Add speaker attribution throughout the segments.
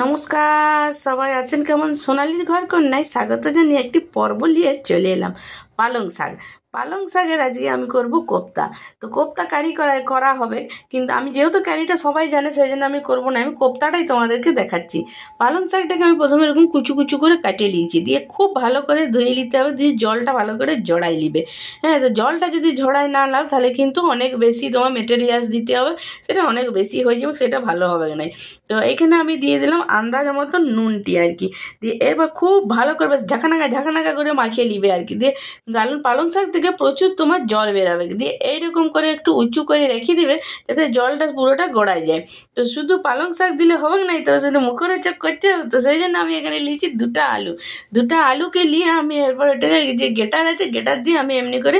Speaker 1: নমস্কার, সবাই আছেন কেমন? সোনালির ঘর কন্যায় স্বাগত জানিয়ে একটি পর্ব নিয়ে চলে এলাম। পালং শাক। পালং শাকের আজকে আমি করব কোপ্তা। তো কোপ্তা কারি করা হবে, কিন্তু আমি যেহেতু কারিটা সবাই জানে সেই জন্য আমি করবো না, আমি কোপ্তাটাই তোমাদেরকে দেখাচ্ছি। পালং শাকটাকে আমি প্রথমে এরকম কুচু কুচু করে কাটিয়ে নিয়েছি, দিয়ে খুব ভালো করে ধুয়ে নিতে হবে, দিয়ে জলটা ভালো করে জড়াই নিবে। হ্যাঁ, তো জলটা যদি ঝড়াই না নাও তাহলে কিন্তু অনেক বেশি তোমার মেটেরিয়ালস দিতে হবে, সেটা অনেক বেশি হয়ে যাবে, সেটা ভালো হবে না। তো এখানে আমি দিয়ে দিলাম আন্দাজ মতো নুনটি আর কি, দিয়ে এবার খুব ভালো করে বেশ ঝাঁকানাকা করে মাখিয়ে নিবে আর কি। দিয়ে পালং শাক থেকে প্রচুর তোমার জল বেরাবে, দিয়ে এইরকম করে একটু উঁচু করে রেখে দিবে যাতে জলটা পুরোটা গড়ায় যায়। তো শুধু পালং শাক দিলে হবে না, তো সেটা মুখরোচক করতে হবে, তো সেই জন্য আমি এখানে নিয়েছি দুটা আলুকে নিয়ে আমি এরপর এটাকে যে গেটার আছে গেটার দিয়ে আমি এমনি করে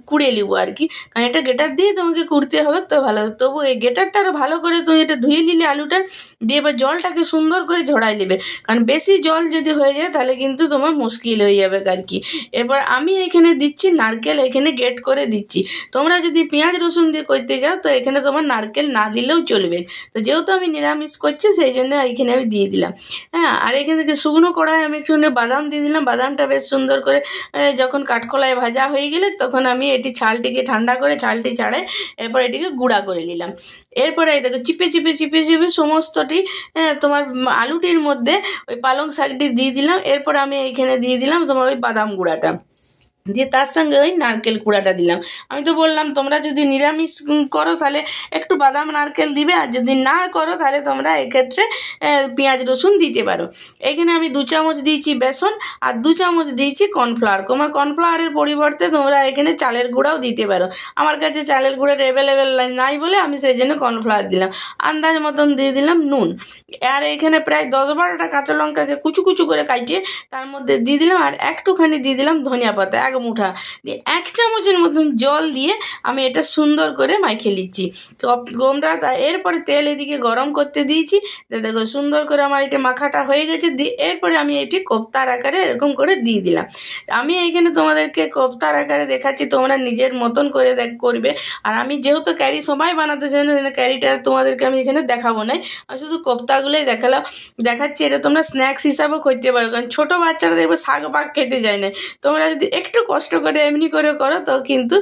Speaker 1: কুড়ে নিবো আর কি, কারণ এটা গেটার দিয়ে তোমাকে কুড়তে হবে তো ভালো। তবু এই গেটারটা আরও ভালো করে তুমি এটা ধুয়ে নিলে আলুটা দিয়ে এবার জলটাকে সুন্দর করে ঝরাই নেবে, কারণ বেশি জল যদি হয়ে যায় তাহলে কিন্তু তোমার মুশকিল হয়ে যাবে আর কি। এবার আমি এখানে দিচ্ছি নারকেল, এখানে গ্রেট করে দিচ্ছি। তোমরা যদি পেঁয়াজ রসুন দিয়ে করতে যাও তো এখানে তোমার নারকেল না দিলেও চলবে, তো যেহেতু আমি নিরামিষ করছি সেই জন্য এখানে আমি দিয়ে দিলাম। হ্যাঁ, আর এখানে থেকে শুকনো কড়াই আমি একটু বাদাম দিয়ে দিলাম। বাদামটা বেশ সুন্দর করে যখন কাঠকলায় ভাজা হয়ে গেলে তখন আমি এটি ছালটিকে ঠান্ডা করে ছালটি ছাড়ে এরপর এটিকে গুঁড়া করে নিলাম। এরপরে এই দেখো চিপে চিপে সমস্তটি তোমার আলুটির মধ্যে ওই পালং শাকটি দিয়ে দিলাম। এরপর আমি এইখানে দিয়ে দিলাম তোমার ওই বাদাম গুঁড়াটা, দিয়ে তার সঙ্গে ওই নারকেল কুড়াটা দিলাম। আমি তো বললাম তোমরা যদি নিরামিষ করো তাহলে একটু বাদাম নারকেল দিবে, আর যদি না করো তাহলে তোমরা এক্ষেত্রে পেঁয়াজ রসুন দিতে পারো। এখানে আমি 2 চামচ দিয়েছি বেসন আর 2 চামচ দিয়েছি কর্নফ্লাওয়ার। কর্নফ্লাওয়ারের পরিবর্তে তোমরা এখানে চালের গুঁড়াও দিতে পারো। আমার কাছে চালের গুঁড়োর অ্যাভেলেবেল নাই বলে আমি সেই জন্য কর্নফ্লাওয়ার দিলাম। আন্দাজ মতন দিয়ে দিলাম নুন, আর এখানে প্রায় 10-12টা কাঁচা লঙ্কাকে কুচু কুচু করে কাটিয়ে তার মধ্যে দিয়ে দিলাম, আর একটুখানি দিয়ে দিলাম ধনিয়া পাতা, মুঠা দিয়ে 1 চামচের মতন জল দিয়ে আমি এটা সুন্দর করে মাখিয়ে নিচ্ছি। তোমরা এরপরে তেল এদিকে গরম করতে দিয়েছি, দেখো সুন্দর করে আমার এটা মাখাটা হয়ে গেছে। দিয়ে এরপরে আমি এটি কোপ্তার আকারে এরকম করে দিয়ে দিলাম। আমি এইখানে তোমাদেরকে কোপ্তার আকারে দেখাচ্ছি, তোমরা নিজের মতন করে করবে। আর আমি যেহেতু ক্যারি সবাই বানাতে চাই না, ক্যারিটা তোমাদেরকে আমি এখানে দেখাবো না, আমি শুধু কোপ্তাগুলোই দেখাচ্ছি। এটা তোমরা স্ন্যাক্স হিসাবেও করতে পারো, কারণ ছোটো বাচ্চারা দেখবে শাক পাক খেতে যায় না। তোমরা যদি একটু কষ্ট করে এমনি করে করো তো কিন্তু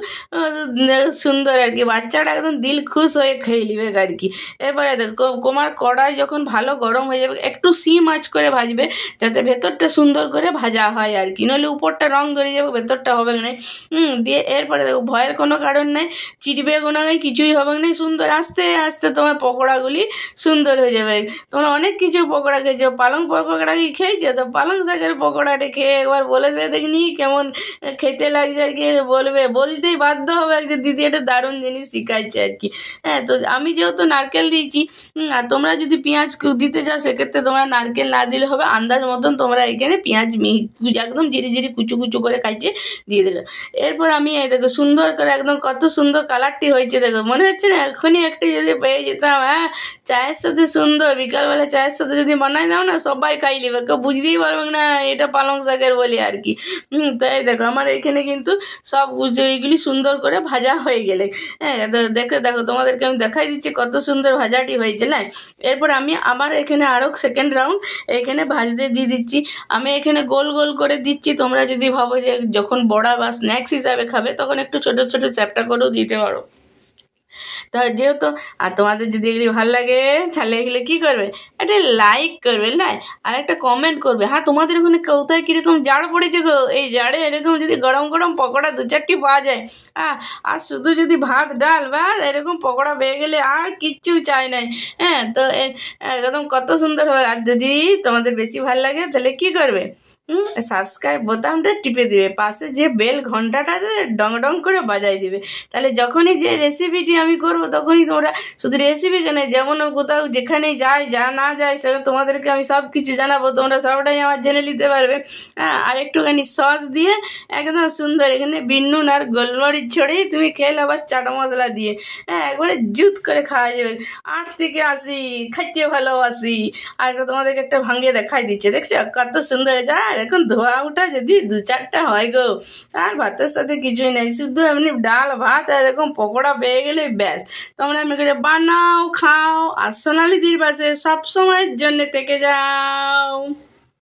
Speaker 1: সুন্দর আর কি, বাচ্চাটা একদম দিল খুশ হয়ে খেয়ে নিবে আর কি। এবারে দেখো তোমার কড়াই যখন ভালো গরম হয়ে যাবে একটু সিম আঁচ করে ভাজবে যাতে ভেতরটা সুন্দর করে ভাজা হয় আর কি, নইলে উপরটা রং ধরে যাবে ভেতরটা হবে না। দিয়ে এরপরে দেখো ভয়ের কোনো কারণ নেই, চিটবে কোনো কিছুই হবে না, সুন্দর আস্তে আস্তে তোমার পকোড়াগুলি সুন্দর হয়ে যাবে। তোমরা অনেক কিছু পকোড়া খেয়েছো, পালং পকোড়া কি খেয়েছো? তো পালং শাকের পকোড়াটা খেয়ে একবার বলে দেবে দেখিনি কেমন খেতে লাগছে আর কি, বলতেই বাধ্য হবে একজন দিদি এটা দারুণ জিনিস শিখাচ্ছে আর কি। হ্যাঁ, তো আমি যেহেতু নারকেল দিয়েছি, আর তোমরা যদি পেঁয়াজ দিতে চাও সেক্ষেত্রে তোমরা নারকেল না দিলে হবে, আন্দাজ মতন তোমরা এখানে পেঁয়াজ একদম জিরি কুচু কুচু করে কাটিয়ে দিয়ে দিলে। এরপর আমি এই দেখো সুন্দর করে একদম কত সুন্দর কালারটি হয়েছে, দেখো মনে হচ্ছে না এখনই একটু যদি পেয়ে যেতাম। হ্যাঁ, চায়ের সাথে সুন্দর, বিকালবেলা চায়ের সাথে যদি বানাই দাও না সবাই খাই নেবে, কেউ বুঝতেই পারবে না এটা পালং শাকের বলে আর কি। তাই দেখো আমার এখানে কিন্তু সব এইগুলি সুন্দর করে ভাজা হয়ে গেলে, হ্যাঁ দেখো তোমাদেরকে আমি দেখাই দিচ্ছি কত সুন্দর ভাজাটি হয়েছে না। এরপর আমি আবার এখানে আরও সেকেন্ড রাউন্ড এখানে ভাজতে দিয়ে দিচ্ছি। আমি এখানে গোল গোল করে দিচ্ছি, তোমরা যদি ভাবো যে যখন বড়া বা স্ন্যাক্স হিসাবে খাবে তখন একটু ছোট ছোট চ্যাপ্টা করেও দিতে পারো। তা যেহেতু আর তোমাদের যদি এগুলি ভালো লাগে তাহলে এগুলো কী করবে, একটা লাইক করবে না, আর একটা কমেন্ট করবে। হ্যাঁ, তোমাদের ওখানে কোথায় কীরকম জাড় পড়েছে গো, এই জাড়ে এরকম যদি গরম গরম পকোড়া 2-4টি পাওয়া যায়, হ্যাঁ, আর শুধু যদি ভাত ডাল বা এরকম পকোড়া পেয়ে গেলে আর কিচ্ছু চাই নাই। হ্যাঁ, তো একদম কত সুন্দর হবে। আর যদি তোমাদের বেশি ভালো লাগে তাহলে কী করবে, সাবস্ক্রাইব বোতামটা টিপে দিবে, পাশে যে বেল ঘন্টাটা আছে ডং ডং করে বাজাই দিবে, তাহলে যখনই যে রেসিপিটি আমি করবো তখনই তোমরা শুধু রেসিপি কেন যেমন কোথাও যেখানেই যায় যা না যায় সেটা তোমাদেরকে আমি সব কিছু জানাবো, তোমরা সবটাই আমার জেনে নিতে পারবে। হ্যাঁ, আর একটুখানি সস দিয়ে একদম সুন্দর এখানে বিন্নুন আর গোলমরিচ ছড়িয়ে তুমি খেয়ে আবার চাট মশলা দিয়ে, হ্যাঁ, একবারে জুত করে খাওয়া যাবে। 8 থেকে 80 খাইতে ভালোবাসি। আর তোমাদেরকে একটা ভাঙিয়ে দেখাই দিচ্ছে, দেখছো কত সুন্দর যা এরকম ধোয়া উঠা যদি 2-4টা হয় গো, আর ভাতের সাথে কিছুই নেই, শুধু এমনি ডাল ভাত আর এরকম পকোড়া পেয়ে গেলেই ব্যাস। তোমরা আমি করে বানাও, খাও, আর সোনালিদির পাশে সবসময়ের জন্য থেকে যাও।